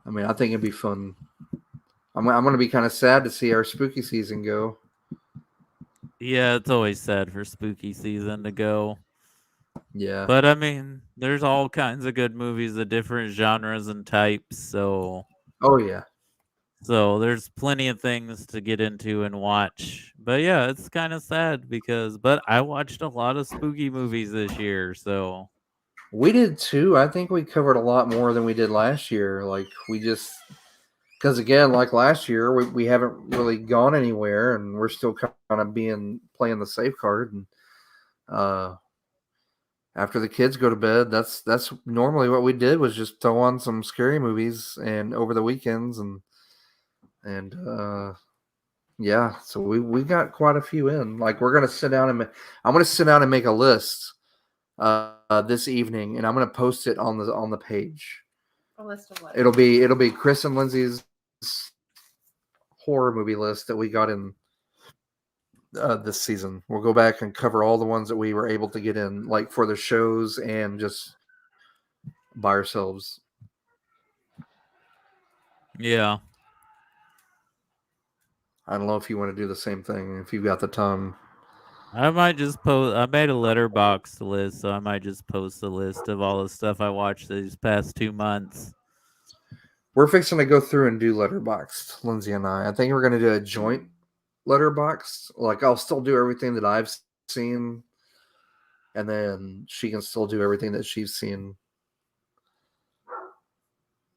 Speaker 1: mean, I think it'd be fun. I'm going to be kind of sad to see our spooky season go.
Speaker 3: Yeah, it's always sad for spooky season to go.
Speaker 1: Yeah.
Speaker 3: But I mean, there's all kinds of good movies of different genres and types,
Speaker 1: Oh yeah.
Speaker 3: so there's plenty of things to get into and watch. But yeah, it's kind of sad but I watched a lot of spooky movies this year, so
Speaker 1: We did too. I think we covered a lot more than we did last year. Like we just because again, like last year, we haven't really gone anywhere, and we're still kind of playing the safe card. And uh, after the kids go to bed, that's normally what we did was just throw on some scary movies and over the weekends and yeah. So we got quite a few in. Like I'm gonna sit down and make a list this evening, and I'm gonna post it on the page.
Speaker 2: A list of what?
Speaker 1: It'll be Chris and Lindsay's horror movie list that we got in this season. We'll go back and cover all the ones that we were able to get in, like for the shows and just by ourselves.
Speaker 3: yeah.
Speaker 1: I don't know if you want to do the same thing if you've got the time.
Speaker 3: I might just post. I made a letterbox list, so I might just post a list of all the stuff I watched these past 2 months.
Speaker 1: We're fixing to go through and do Letterboxd, Lindsay and I. I think we're going to do a joint Letterboxd. Like I'll still do everything that I've seen, and then she can still do everything that she's seen,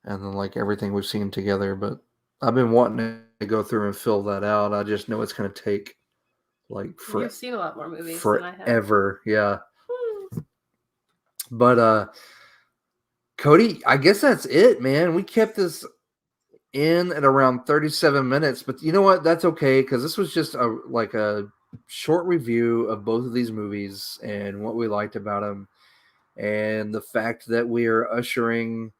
Speaker 1: and then like everything we've seen together. But I've been wanting to go through and fill that out. I just know it's going to take like
Speaker 2: You've seen a lot more movies than I have.
Speaker 1: forever. Yeah. But Cody, I guess that's it, man. We kept this in at around 37 minutes, but you know what? That's okay because this was just a short review of both of these movies and what we liked about them, and the fact that we are saying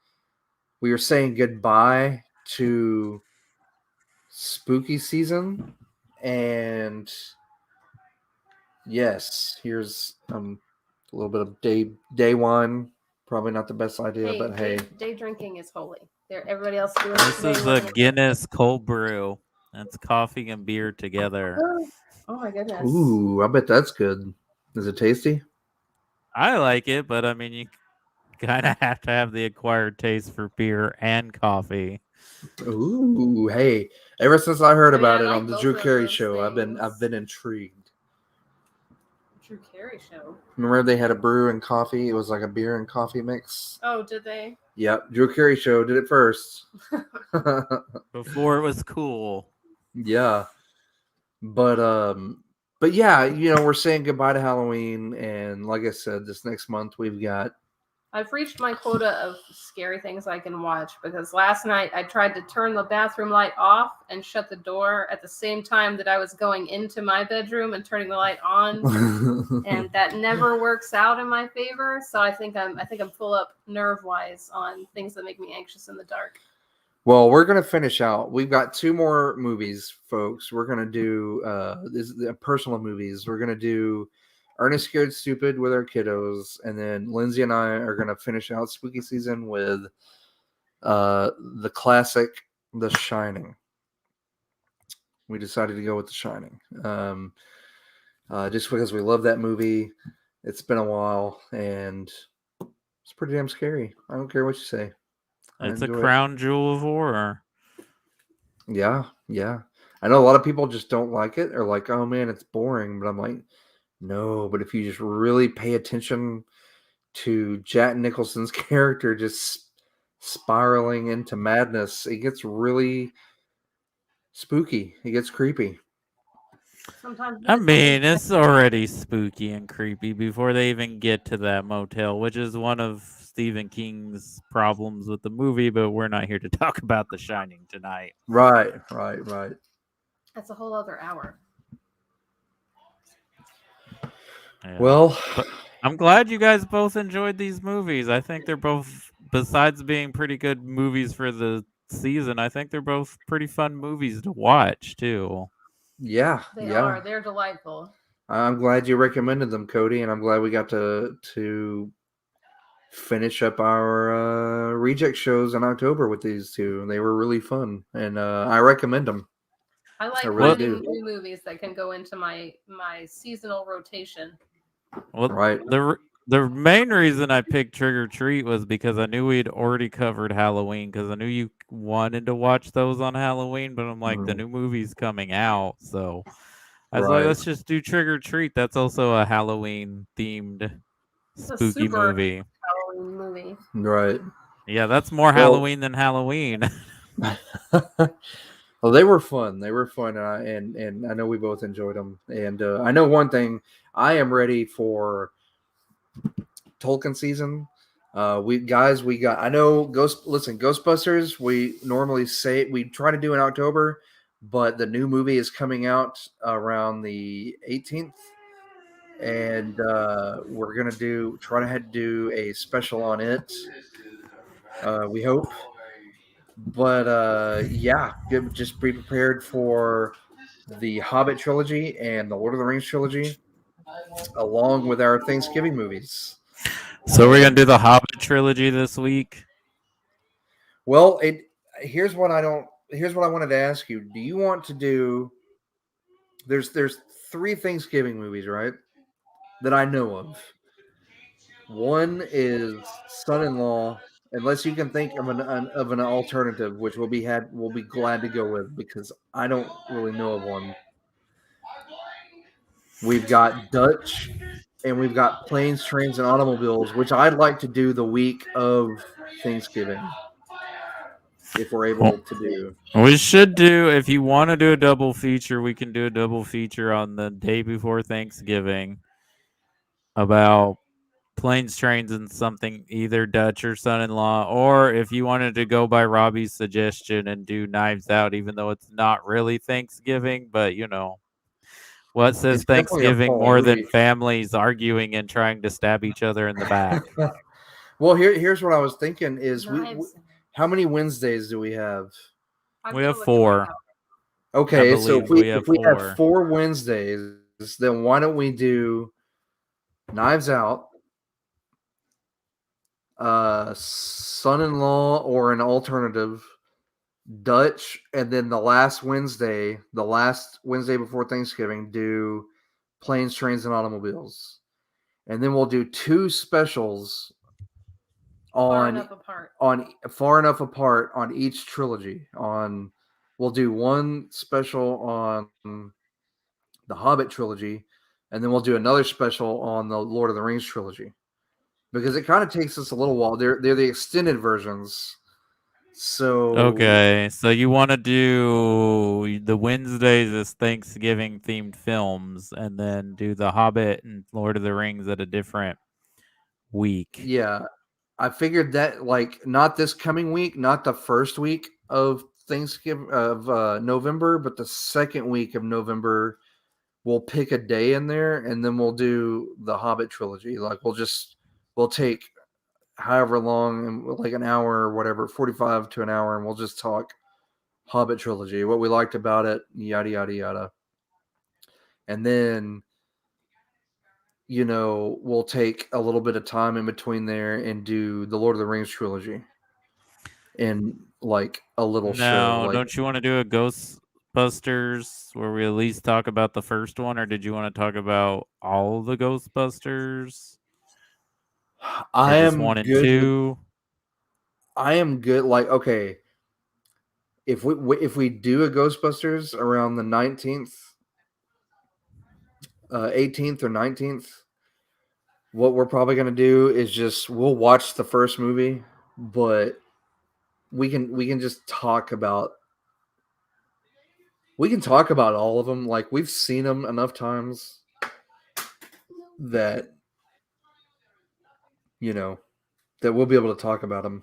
Speaker 1: goodbye to spooky season. And yes, here's a little bit of day one. Probably not the best idea, but hey,
Speaker 2: day drinking is holy. Everybody else doing
Speaker 3: This is a Guinness cold brew. That's coffee and beer together.
Speaker 2: Oh my goodness!
Speaker 1: Ooh, I bet that's good. Is it tasty?
Speaker 3: I like it, but I mean, you kind of have to have the acquired taste for beer and coffee.
Speaker 1: Ooh, hey! Ever since I heard about it
Speaker 2: like
Speaker 1: on the Drew
Speaker 2: both of
Speaker 1: Carey
Speaker 2: those
Speaker 1: show, I've been
Speaker 2: things.
Speaker 1: intrigued.
Speaker 2: Drew Carey show.
Speaker 1: Remember they had a brew and coffee? It was like a beer and coffee mix.
Speaker 2: Oh, did they?
Speaker 1: Yep, Drew Carey show did it first.
Speaker 3: Before it was cool.
Speaker 1: Yeah, but yeah, we're saying goodbye to Halloween, and like I said, this next month we've got.
Speaker 2: I've reached my quota of scary things I can watch because last night I tried to turn the bathroom light off and shut the door at the same time that I was going into my bedroom and turning the light on, and that never works out in my favor. So I think I'm full up nerve-wise on things that make me anxious in the dark.
Speaker 1: Well, we're gonna finish out. We've got 2 more movies, folks. We're gonna do this personal movies. We're gonna do Ernest Scared Stupid with our kiddos, and then Lindsay and I are gonna finish out spooky season with the classic The Shining. We decided to go with The Shining. just because we love that movie. It's been a while, and it's pretty damn scary. I don't care what you say. I
Speaker 3: It's a
Speaker 1: enjoy it.
Speaker 3: crown jewel of horror.
Speaker 1: Yeah, yeah. I know a lot of people just don't like it. Or like, oh man, it's boring. But I'm like, no. But if you just really pay attention to Jack Nicholson's character just spiraling into madness, it gets really spooky. It gets creepy.
Speaker 2: Sometimes
Speaker 3: I
Speaker 2: I think
Speaker 3: mean, it's already spooky and creepy before they even get to that motel, which is one of Stephen King's problems with the movie, but we're not here to talk about The Shining tonight.
Speaker 1: Right, right, right.
Speaker 2: that's a whole other hour.
Speaker 3: Yeah.
Speaker 1: Well,
Speaker 3: But I'm glad you guys both enjoyed these movies. I think they're both, besides being pretty good movies for the season, I think they're both pretty fun movies to watch, too.
Speaker 1: yeah,
Speaker 2: They
Speaker 1: yeah.
Speaker 2: are. They're delightful.
Speaker 1: I'm glad you recommended them, Cody, and I'm glad we got to finish up our reject shows in October with these two. They were really fun, and I recommend them.
Speaker 2: I like
Speaker 1: really
Speaker 2: finding
Speaker 1: do.
Speaker 2: new movies that can go into my seasonal rotation.
Speaker 3: Well,
Speaker 1: Right.
Speaker 3: the main reason I picked Trick or Treat was because I knew we'd already covered Halloween, because I knew you wanted to watch those on Halloween, but I'm like, the
Speaker 1: Mhm.
Speaker 3: new movie's coming out, so I was like,
Speaker 1: Right.
Speaker 3: let's just do Trick or Treat. That's also a Halloween themed
Speaker 2: It's a
Speaker 3: spooky
Speaker 2: super
Speaker 3: movie.
Speaker 2: Halloween movie.
Speaker 1: Right.
Speaker 3: Yeah, that's more
Speaker 1: Well,
Speaker 3: Halloween than Halloween.
Speaker 1: well, they were fun. They were fun, and I know we both enjoyed them. And I know one thing: I am ready for Tolkien season. We guys, we got. I know Ghost. Listen, Ghostbusters. We normally say we try to do in October, but the new movie is coming out around the 18th, and we're gonna try to do a special on it. We hope, but yeah, just be prepared for the Hobbit trilogy and the Lord of the Rings trilogy, along with our Thanksgiving movies.
Speaker 3: So we're gonna
Speaker 1: And
Speaker 3: do the Hobbit trilogy this week.
Speaker 1: well, it here's what I don't. Here's what I wanted to ask you. Do you want to do? There's three Thanksgiving movies, right? That I know of. One is Son-in-Law, unless you can think of an alternative, which we'll be glad to go with because I don't really know of one. We've got Dutch, and we've got Planes, Trains, and Automobiles, which I'd like to do the week of Thanksgiving if we're
Speaker 3: Well,
Speaker 1: able to do.
Speaker 3: we should do, if you want to do a double feature, we can do a double feature on the day before Thanksgiving about planes, trains, and something, either Dutch or Son-in-Law, or if you wanted to go by Robbie's suggestion and do Knives Out, even though it's not really Thanksgiving, but what says
Speaker 1: It's definitely a
Speaker 3: Thanksgiving
Speaker 1: fall
Speaker 3: more than
Speaker 1: movie.
Speaker 3: families arguing and trying to stab each other in the back?
Speaker 1: Well, here's what I was thinking: is we
Speaker 2: Knives.
Speaker 1: how many Wednesdays do we have?
Speaker 2: I'm
Speaker 3: We
Speaker 2: gonna
Speaker 3: have
Speaker 2: look at my
Speaker 3: 4.
Speaker 2: calendar.
Speaker 3: I
Speaker 1: Okay, so
Speaker 3: believe we
Speaker 1: if
Speaker 3: have
Speaker 1: we have
Speaker 3: 4.
Speaker 1: 4 Wednesdays, then why don't we do Knives Out, Son-in-Law, or an alternative, Dutch, and then the last Wednesday before Thanksgiving, do Planes, Trains, and Automobiles, and then we'll do two specials
Speaker 2: Far
Speaker 1: on
Speaker 2: enough apart.
Speaker 1: far enough apart on each trilogy. We'll do one special on the Hobbit trilogy, and then we'll do another special on the Lord of the Rings trilogy because it kind of takes us a little while. They're the extended versions, so
Speaker 3: Okay, so you want to do the Wednesdays as Thanksgiving themed films, and then do The Hobbit and Lord of the Rings at a different week.
Speaker 1: yeah. I figured that like not this coming week, not the first week of Thanksgiving of November, but the second week of November, we'll pick a day in there, and then we'll do the Hobbit trilogy. Like we'll take however long, like an hour or whatever, 45 to an hour, and we'll just talk Hobbit trilogy, what we liked about it, yada yada yada. And then we'll take a little bit of time in between there and do the Lord of the Rings trilogy in like a little show.
Speaker 3: No,
Speaker 1: Like
Speaker 3: don't you want to do a Ghostbusters where we at least talk about the first one, or did you want to talk about all the Ghostbusters? Or
Speaker 1: I
Speaker 3: just
Speaker 1: am
Speaker 3: one and
Speaker 1: good with.
Speaker 3: two?
Speaker 1: I am good. Like, okay, if we do a Ghostbusters around the 19th, 18th or 19th, what we're probably gonna do is just we'll watch the first movie, but we can just talk about all of them. Like we've seen them enough times that you know that we'll be able to talk about them.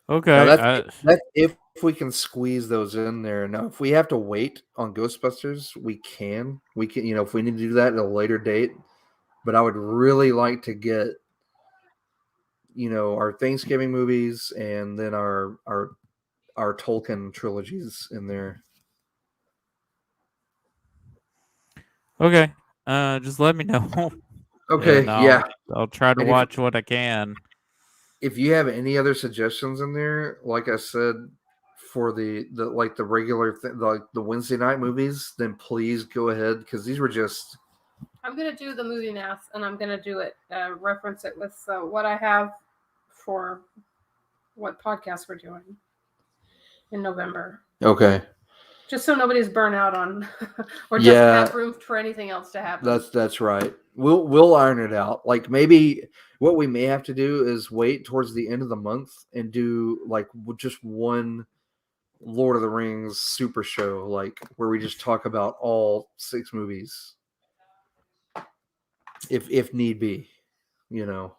Speaker 1: Now
Speaker 3: Okay.
Speaker 1: that's if we can squeeze those in there. Now if we have to wait on Ghostbusters, we can if we need to do that at a later date. But I would really like to get our Thanksgiving movies and then our Tolkien trilogies in there.
Speaker 3: Okay. Just let me know, and
Speaker 1: Okay, yeah.
Speaker 3: I'll try to
Speaker 1: And if
Speaker 3: watch what I can.
Speaker 1: if you have any other suggestions in there, like I said, for the like the regular the Wednesday night movies, then please go ahead because these were just
Speaker 2: I'm gonna do the movie math, and I'm gonna do it reference it with what I have for what podcast we're doing in November.
Speaker 1: okay.
Speaker 2: Just so nobody's burnt out on or doesn't
Speaker 1: Yeah,
Speaker 2: have room for anything else to happen.
Speaker 1: that's right. We'll iron it out. Like maybe what we may have to do is wait towards the end of the month and do like just one Lord of the Rings super show, like where we just talk about all 6 movies, if need be. You know,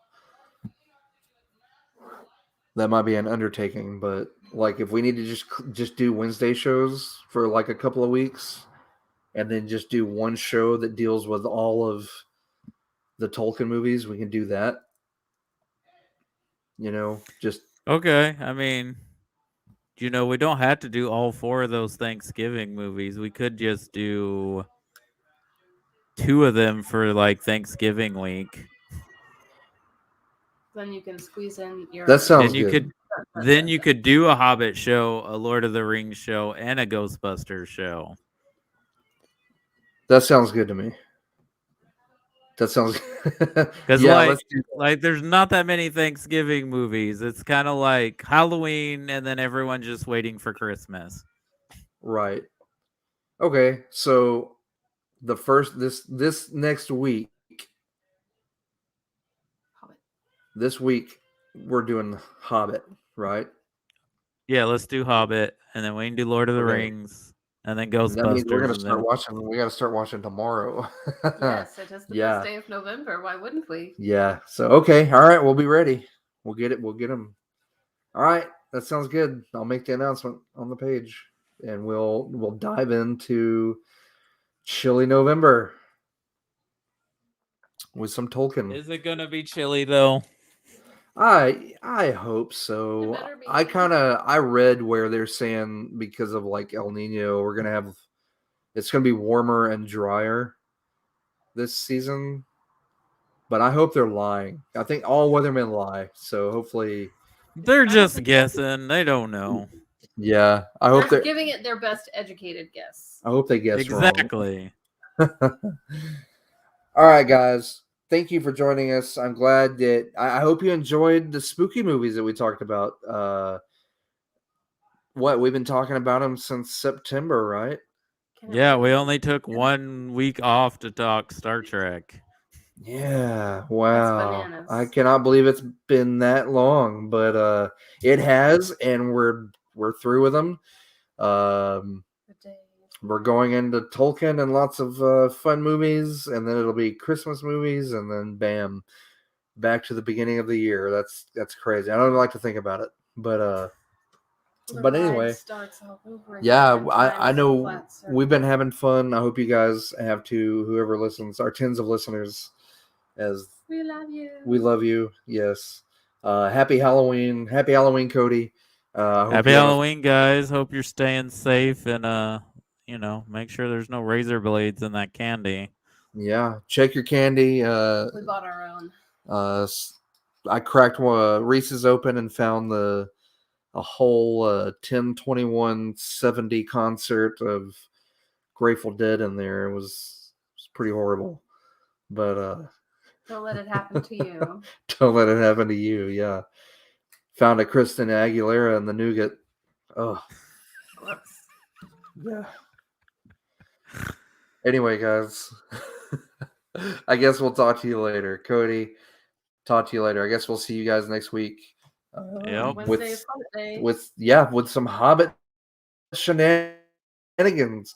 Speaker 1: that might be an undertaking, but like if we need to just do Wednesday shows for like a couple of weeks, and then just do one show that deals with all of the Tolkien movies, we can do that. Just
Speaker 3: Okay. I mean, we don't have to do all four of those Thanksgiving movies. We could just do two of them for like Thanksgiving week.
Speaker 2: Then you can squeeze in your.
Speaker 1: that sounds
Speaker 3: Then you
Speaker 1: good.
Speaker 3: could then you could do a Hobbit show, a Lord of the Rings show, and a Ghostbusters show.
Speaker 1: That sounds good to me. That sounds
Speaker 3: Cuz
Speaker 1: yeah, let's do that.
Speaker 3: like there's not that many Thanksgiving movies. It's kind of like Halloween and then everyone just waiting for Christmas.
Speaker 1: Right. Okay, so the first this next week,
Speaker 2: Hobbit.
Speaker 1: this week we're doing Hobbit, right?
Speaker 3: Yeah, let's do Hobbit and then we can do Lord of the
Speaker 1: Okay.
Speaker 3: Rings and then
Speaker 1: And that means we're
Speaker 3: Ghostbusters
Speaker 1: gonna
Speaker 3: and
Speaker 1: start
Speaker 3: then
Speaker 1: watching. We got to start watching tomorrow.
Speaker 2: Yes, it is the
Speaker 1: Yeah.
Speaker 2: first day of November. Why wouldn't we?
Speaker 1: Yeah. So okay, all right, we'll be ready. We'll get it. We'll get them. All right, that sounds good. I'll make the announcement on the page, and we'll dive into chilly November with some Tolkien.
Speaker 3: is it going to be chilly though?
Speaker 1: I hope so.
Speaker 2: It better be.
Speaker 1: I read where they're saying because of like El Nino, it's gonna be warmer and drier this season. But I hope they're lying. I think all weathermen lie. So hopefully,
Speaker 3: They're
Speaker 2: I don't
Speaker 3: just
Speaker 2: think-
Speaker 3: guessing. They don't know.
Speaker 1: yeah. I hope
Speaker 2: They're
Speaker 1: they
Speaker 2: giving it their best educated guess.
Speaker 1: I hope they guess
Speaker 3: Exactly.
Speaker 1: wrong. All right, guys. Thank you for joining us. I'm glad that I hope you enjoyed the spooky movies that we talked about. We've been talking about them since September, right?
Speaker 2: Can it
Speaker 3: Yeah, we
Speaker 2: really-
Speaker 3: only took 1 week off to talk Star Trek.
Speaker 1: Yeah. Wow.
Speaker 2: bananas.
Speaker 1: I cannot believe it's been that long, but it has, and we're through with them.
Speaker 2: The day.
Speaker 1: We're going into Tolkien and lots of fun movies, and then it'll be Christmas movies, and then bam, back to the beginning of the year. That's crazy. I don't even like to think about it, but
Speaker 2: The
Speaker 1: but
Speaker 2: ride
Speaker 1: anyway,
Speaker 2: starts all over
Speaker 1: yeah,
Speaker 2: again, 10
Speaker 1: I
Speaker 2: times
Speaker 1: know
Speaker 2: flat circle.
Speaker 1: we've been having fun. I hope you guys have too. Whoever listens, our tens of listeners, as
Speaker 2: We love you.
Speaker 1: we love you. Yes. Happy Halloween, Cody. Hope
Speaker 3: Happy
Speaker 1: you have
Speaker 3: Halloween, guys. Hope you're staying safe and make sure there's no razor blades in that candy.
Speaker 1: yeah. Check your candy.
Speaker 2: We bought our own.
Speaker 1: I cracked Reese's open and found the a whole 10, 21, 70 concert of Grateful Dead in there. It was pretty horrible. But
Speaker 2: Don't let it happen to you.
Speaker 1: don't let it happen to you. Yeah. Found a Kristen Aguilera in the nougat. Oh,
Speaker 2: Whoops.
Speaker 1: yeah. Anyway, guys, I guess we'll talk to you later. Cody, talk to you later. I guess we'll see you guys next week.
Speaker 3: Yep.
Speaker 2: Wednesday is Hobbit Day.
Speaker 1: With some Hobbit shenanigans.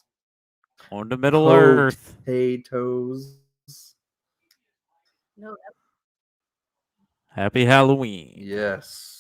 Speaker 3: On the Middle Earth.
Speaker 1: Potatoes.
Speaker 2: No,
Speaker 3: Happy Halloween.
Speaker 1: Yes.